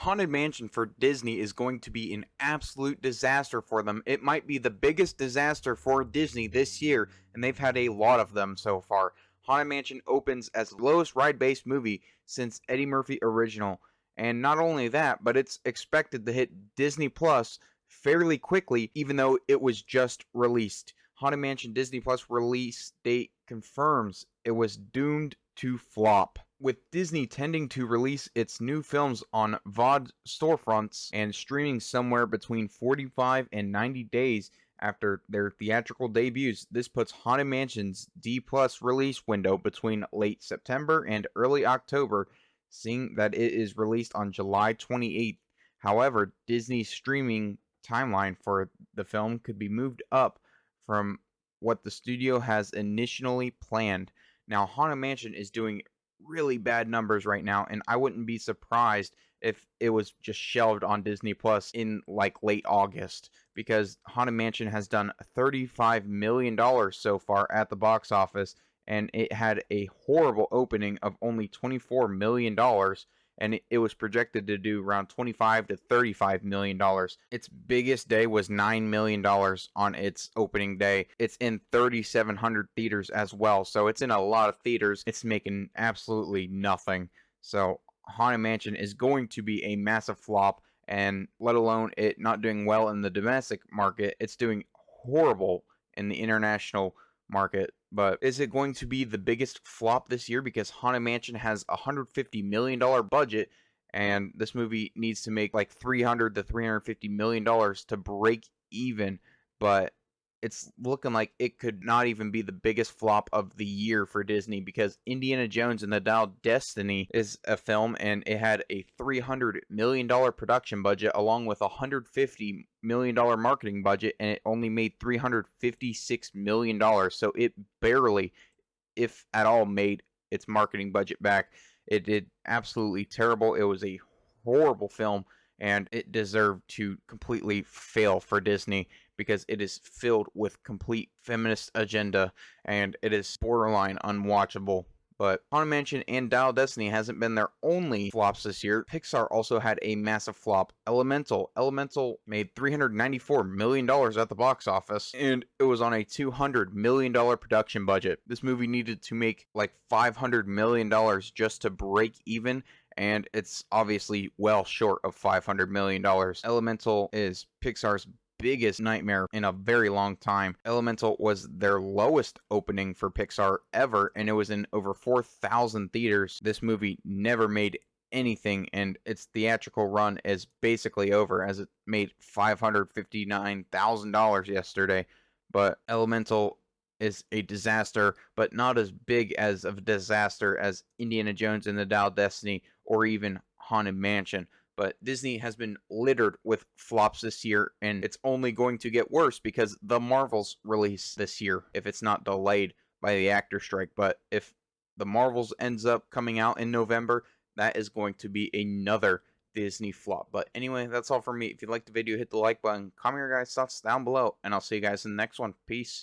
Haunted Mansion for Disney is going to be an absolute disaster for them. It might be the biggest disaster for Disney this year, and they've had a lot of them so far. Haunted Mansion opens as the lowest ride-based movie since Eddie Murphy original. And not only that, but it's expected to hit Disney Plus fairly quickly, even though it was just released. Haunted Mansion Disney Plus release date confirms it was doomed to flop. With Disney tending to release its new films on VOD storefronts and streaming somewhere between 45 and 90 days after their theatrical debuts, this puts Haunted Mansion's D Plus release window between late September and early October, seeing that it is released on July 28th. However, Disney's streaming timeline for the film could be moved up from what the studio has initially planned. Now, Haunted Mansion is doing really bad numbers right now, and I wouldn't be surprised if it was just shelved on Disney Plus in like late August, because Haunted Mansion has done $35 million so far at the box office, and it had a horrible opening of only $24 million, and it was projected to do around $25 to $35 million. Its biggest day was $9 million on its opening day. It's in 3,700 theaters as well, so it's in a lot of theaters. It's making absolutely nothing. So Haunted Mansion is going to be a massive flop, and let alone it not doing well in the domestic market, it's doing horrible in the international market. But is it going to be the biggest flop this year? Because Haunted Mansion has a $150 million budget, and this movie needs to make like $300 to $350 million to break even. But it's looking like it could not even be the biggest flop of the year for Disney, because Indiana Jones and the Dial of Destiny is a film, and it had a $300 million production budget along with a $150 million marketing budget, and it only made $356 million. So it barely, if at all, made its marketing budget back. It did absolutely terrible. It was a horrible film, and it deserved to completely fail for Disney, because it is filled with complete feminist agenda, and it is borderline unwatchable. But Haunted Mansion and Dial of Destiny hasn't been their only flops this year. Pixar also had a massive flop. Elemental made $394 million at the box office, and it was on a $200 million production budget. This movie needed to make like $500 million just to break even, and it's obviously well short of $500 million. Elemental is Pixar's biggest nightmare in a very long time. Elemental was their lowest opening for Pixar ever, and it was in over 4,000 theaters. This movie never made anything, and its theatrical run is basically over, as it made $559,000 yesterday. But Elemental is a disaster, but not as big as of a disaster as Indiana Jones and the Dial of Destiny or even Haunted Mansion. But Disney has been littered with flops this year, and it's only going to get worse because the Marvels release this year, if it's not delayed by the actor strike. But if the Marvels ends up coming out in November, that is going to be another Disney flop. But anyway, that's all for me. If you liked the video, hit the like button, comment your guys' thoughts down below, and I'll see you guys in the next one. Peace.